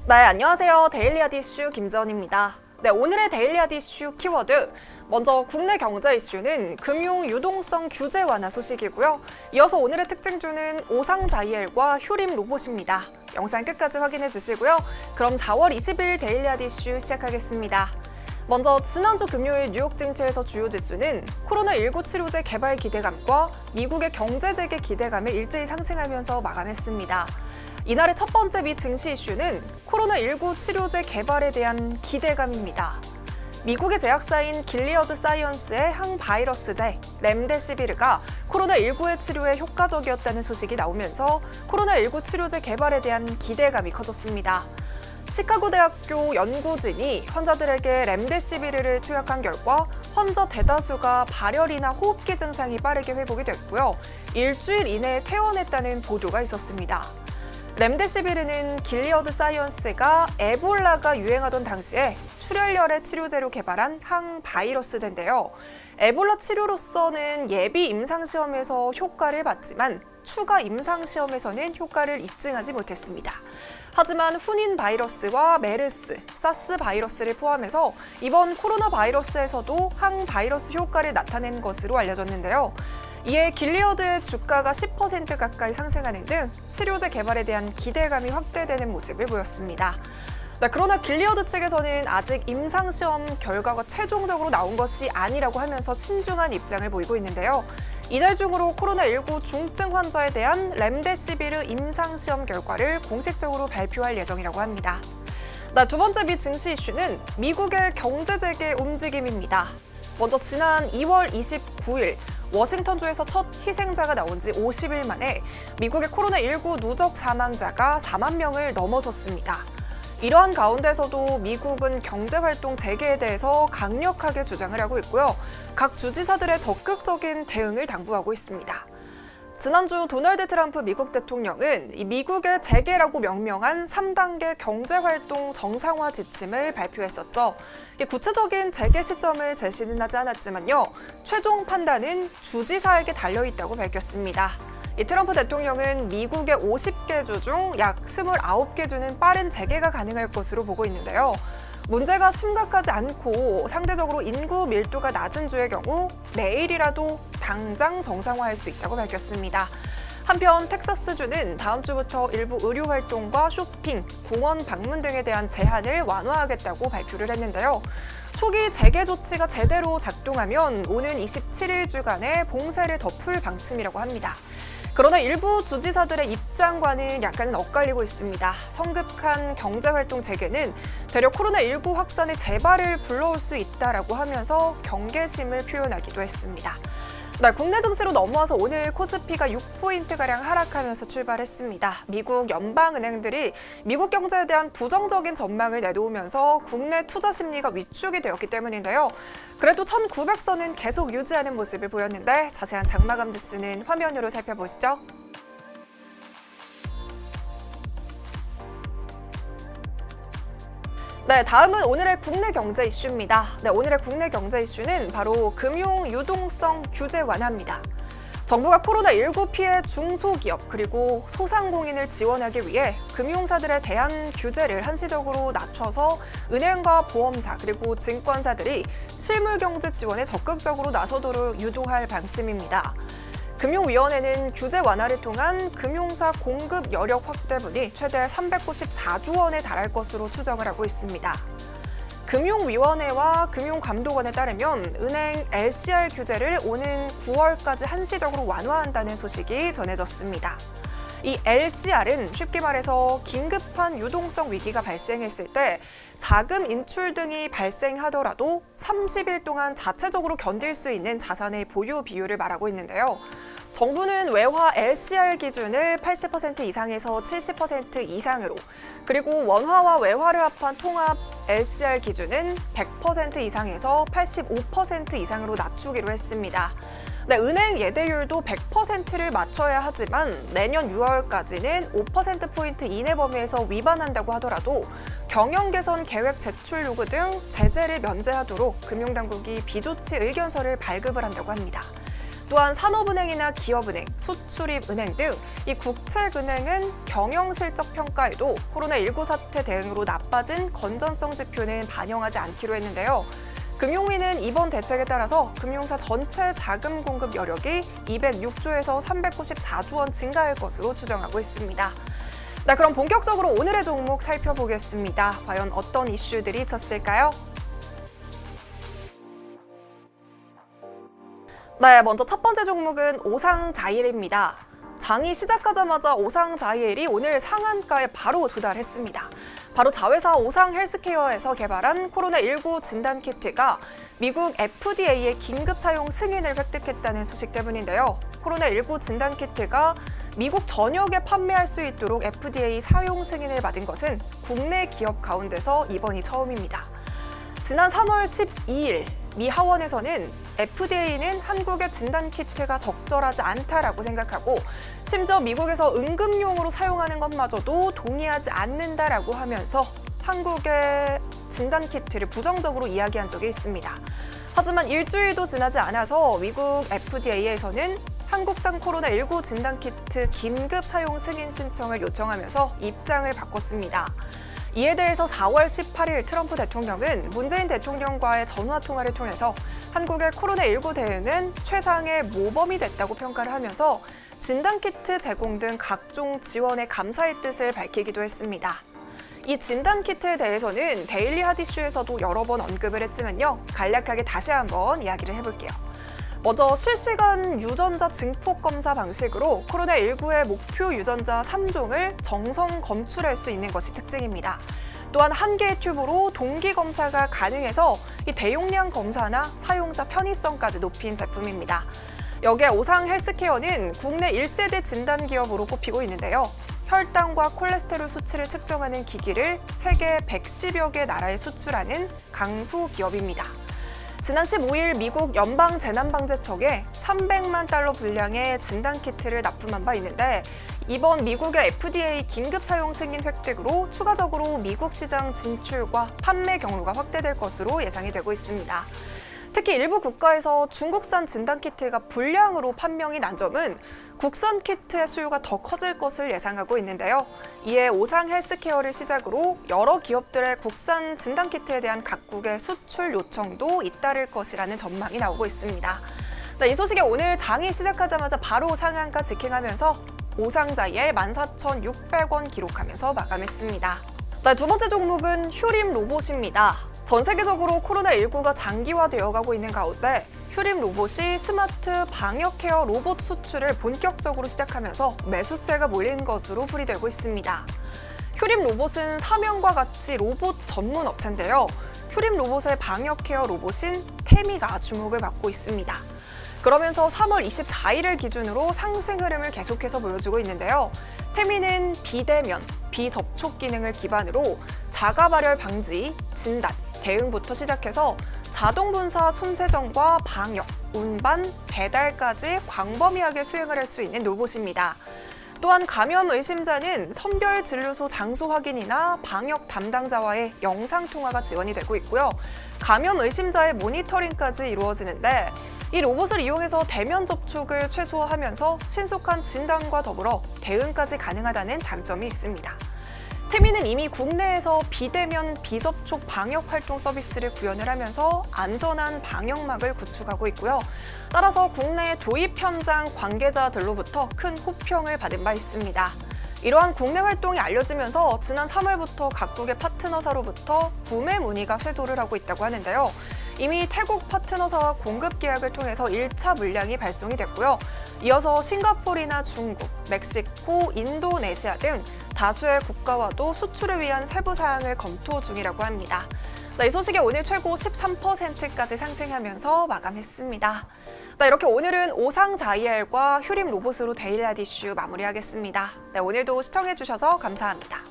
네, 안녕하세요. 데일리아드 이슈 김지원입니다. 네, 오늘의 데일리아드 이슈 키워드. 먼저 국내 경제 이슈는 금융 유동성 규제 완화 소식이고요. 이어서 오늘의 특징주는 오상자이엘과 휴림 로봇입니다. 영상 끝까지 확인해 주시고요. 그럼 4월 20일 데일리아드 이슈 시작하겠습니다. 먼저 지난주 금요일 뉴욕 증시에서 주요 지수는 코로나19 치료제 개발 기대감과 미국의 경제 재개 기대감을 일제히 상승하면서 마감했습니다. 이날의 첫 번째 미 증시 이슈는 코로나19 치료제 개발에 대한 기대감입니다. 미국의 제약사인 길리어드 사이언스의 항바이러스제 렘데시비르가 코로나19의 치료에 효과적이었다는 소식이 나오면서 코로나19 치료제 개발에 대한 기대감이 커졌습니다. 시카고 대학교 연구진이 환자들에게 렘데시비르를 투약한 결과 환자 대다수가 발열이나 호흡기 증상이 빠르게 회복이 됐고요. 일주일 이내에 퇴원했다는 보도가 있었습니다. 렘데시비르는 길리어드 사이언스가 에볼라가 유행하던 당시에 출혈열의 치료제로 개발한 항바이러스제인데요. 에볼라 치료로서는 예비 임상시험에서 효과를 봤지만 추가 임상시험에서는 효과를 입증하지 못했습니다. 하지만 훈인 바이러스와 메르스, 사스 바이러스를 포함해서 이번 코로나 바이러스에서도 항바이러스 효과를 나타낸 것으로 알려졌는데요. 이에 길리어드의 주가가 10% 가까이 상승하는 등 치료제 개발에 대한 기대감이 확대되는 모습을 보였습니다. 그러나 길리어드 측에서는 아직 임상시험 결과가 최종적으로 나온 것이 아니라고 하면서 신중한 입장을 보이고 있는데요. 이달 중으로 코로나19 중증 환자에 대한 렘데시비르 임상시험 결과를 공식적으로 발표할 예정이라고 합니다. 두 번째 미 증시 이슈는 미국의 경제 재개 움직임입니다. 먼저 지난 2월 29일 워싱턴주에서 첫 희생자가 나온 지 50일 만에 미국의 코로나19 누적 사망자가 4만 명을 넘어섰습니다. 이러한 가운데서도 미국은 경제활동 재개에 대해서 강력하게 주장을 하고 있고요. 각 주지사들의 적극적인 대응을 당부하고 있습니다. 지난주 도널드 트럼프 미국 대통령은 이 미국의 재개라고 명명한 3단계 경제활동 정상화 지침을 발표했었죠. 구체적인 재개 시점을 제시는 하지 않았지만요. 최종 판단은 주지사에게 달려있다고 밝혔습니다. 이 트럼프 대통령은 미국의 50개 주 중 약 29개 주는 빠른 재개가 가능할 것으로 보고 있는데요. 문제가 심각하지 않고 상대적으로 인구 밀도가 낮은 주의 경우 내일이라도 당장 정상화할 수 있다고 밝혔습니다. 한편 텍사스주는 다음 주부터 일부 의료 활동과 쇼핑, 공원 방문 등에 대한 제한을 완화하겠다고 발표를 했는데요. 초기 재개 조치가 제대로 작동하면 오는 27일 주간의 봉쇄를 덮을 방침이라고 합니다. 그러나 일부 주지사들의 입장과는 약간은 엇갈리고 있습니다. 성급한 경제활동 재개는 되려 코로나19 확산의 재발을 불러올 수 있다라고 하면서 경계심을 표현하기도 했습니다. 국내 증시로 넘어와서 오늘 코스피가 6포인트가량 하락하면서 출발했습니다. 미국 연방은행들이 미국 경제에 대한 부정적인 전망을 내놓으면서 국내 투자 심리가 위축이 되었기 때문인데요. 그래도 1900선은 계속 유지하는 모습을 보였는데 자세한 장마감 지수는 화면으로 살펴보시죠. 다음은 오늘의 국내 경제 이슈입니다. 오늘의 국내 경제 이슈는 바로 금융 유동성 규제 완화입니다. 정부가 코로나19 피해 중소기업 그리고 소상공인을 지원하기 위해 금융사들에 대한 규제를 한시적으로 낮춰서 은행과 보험사 그리고 증권사들이 실물경제 지원에 적극적으로 나서도록 유도할 방침입니다. 금융위원회는 규제 완화를 통한 금융사 공급 여력 확대분이 최대 394조 원에 달할 것으로 추정을 하고 있습니다. 금융위원회와 금융감독원에 따르면 은행 LCR 규제를 오는 9월까지 한시적으로 완화한다는 소식이 전해졌습니다. 이 LCR은 쉽게 말해서 긴급한 유동성 위기가 발생했을 때 자금 인출 등이 발생하더라도 30일 동안 자체적으로 견딜 수 있는 자산의 보유 비율을 말하고 있는데요. 정부는 외화 LCR 기준을 80% 이상에서 70% 이상으로, 그리고 원화와 외화를 합한 통합 LCR 기준은 100% 이상에서 85% 이상으로 낮추기로 했습니다. 은행 예대율도 100%를 맞춰야 하지만 내년 6월까지는 5%포인트 이내 범위에서 위반한다고 하더라도 경영 개선 계획 제출 요구 등 제재를 면제하도록 금융당국이 비조치 의견서를 발급을 한다고 합니다. 또한 산업은행이나 기업은행, 수출입은행 등 이 국책은행은 경영실적 평가에도 코로나19 사태 대응으로 나빠진 건전성 지표는 반영하지 않기로 했는데요. 금융위는 이번 대책에 따라서 금융사 전체 자금 공급 여력이 206조에서 394조 원 증가할 것으로 추정하고 있습니다. 네, 그럼 본격적으로 오늘의 종목 살펴보겠습니다. 과연 어떤 이슈들이 있었을까요? 네, 먼저 첫 번째 종목은 오상자일입니다. 장이 시작하자마자 오상자일이 오늘 상한가에 바로 도달했습니다. 바로 자회사 오상헬스케어에서 개발한 코로나19 진단키트가 미국 FDA의 긴급 사용 승인을 획득했다는 소식 때문인데요. 코로나19 진단키트가 미국 전역에 판매할 수 있도록 FDA 사용 승인을 받은 것은 국내 기업 가운데서 이번이 처음입니다. 지난 3월 12일 미 하원에서는 FDA는 한국의 진단키트가 적절하지 않다라고 생각하고 심지어 미국에서 응급용으로 사용하는 것마저도 동의하지 않는다라고 하면서 한국의 진단키트를 부정적으로 이야기한 적이 있습니다. 하지만 일주일도 지나지 않아서 미국 FDA에서는 한국산 코로나19 진단키트 긴급 사용 승인 신청을 요청하면서 입장을 바꿨습니다. 이에 대해서 4월 18일 트럼프 대통령은 문재인 대통령과의 전화 통화를 통해서 한국의 코로나19 대응은 최상의 모범이 됐다고 평가를 하면서 진단키트 제공 등 각종 지원에 감사의 뜻을 밝히기도 했습니다. 이 진단키트에 대해서는 데일리 핫이슈에서도 여러 번 언급을 했지만요. 간략하게 다시 한번 이야기를 해볼게요. 먼저 실시간 유전자 증폭 검사 방식으로 코로나19의 목표 유전자 3종을 정성 검출할 수 있는 것이 특징입니다. 또한 한 개의 튜브로 동기 검사가 가능해서 이 대용량 검사나 사용자 편의성까지 높인 제품입니다. 여기에 오상 헬스케어는 국내 1세대 진단 기업으로 꼽히고 있는데요. 혈당과 콜레스테롤 수치를 측정하는 기기를 세계 110여 개 나라에 수출하는 강소 기업입니다. 지난 15일 미국 연방재난방재청에 300만 달러 분량의 진단키트를 납품한 바 있는데 이번 미국의 FDA 긴급 사용 승인 획득으로 추가적으로 미국 시장 진출과 판매 경로가 확대될 것으로 예상이 되고 있습니다. 특히 일부 국가에서 중국산 진단키트가 불량으로 판명이 난 점은 국산 키트의 수요가 더 커질 것을 예상하고 있는데요. 이에 오상 헬스케어를 시작으로 여러 기업들의 국산 진단키트에 대한 각국의 수출 요청도 잇따를 것이라는 전망이 나오고 있습니다. 이 소식에 오늘 장이 시작하자마자 바로 상한가 직행하면서 오상자이엘 14,600원 기록하면서 마감했습니다. 두 번째 종목은 휴림 로봇입니다. 전 세계적으로 코로나19가 장기화되어 가고 있는 가운데 휴림 로봇이 스마트 방역 케어 로봇 수출을 본격적으로 시작하면서 매수세가 몰린 것으로 풀이되고 있습니다. 휴림 로봇은 사명과 같이 로봇 전문 업체인데요. 휴림 로봇의 방역 케어 로봇인 태미가 주목을 받고 있습니다. 그러면서 3월 24일을 기준으로 상승 흐름을 계속해서 보여주고 있는데요. 태미는 비대면, 비접촉 기능을 기반으로 자가 발열 방지, 진단, 대응부터 시작해서 자동 분사 손세정과 방역, 운반, 배달까지 광범위하게 수행을 할 수 있는 로봇입니다. 또한 감염 의심자는 선별 진료소 장소 확인이나 방역 담당자와의 영상 통화가 지원이 되고 있고요. 감염 의심자의 모니터링까지 이루어지는데 이 로봇을 이용해서 대면 접촉을 최소화하면서 신속한 진단과 더불어 대응까지 가능하다는 장점이 있습니다. 태미는 이미 국내에서 비대면 비접촉 방역 활동 서비스를 구현을 하면서 안전한 방역막을 구축하고 있고요. 따라서 국내 도입 현장 관계자들로부터 큰 호평을 받은 바 있습니다. 이러한 국내 활동이 알려지면서 지난 3월부터 각국의 파트너사로부터 구매 문의가 쇄도를 하고 있다고 하는데요. 이미 태국 파트너사와 공급 계약을 통해서 1차 물량이 발송이 됐고요. 이어서 싱가포르나 중국, 멕시코, 인도네시아 등 다수의 국가와도 수출을 위한 세부 사항을 검토 중이라고 합니다. 이 소식에 오늘 최고 13%까지 상승하면서 마감했습니다. 이렇게 오늘은 오상자이엘과 휴림 로봇으로 데일리 핫 이슈 마무리하겠습니다. 오늘도 시청해주셔서 감사합니다.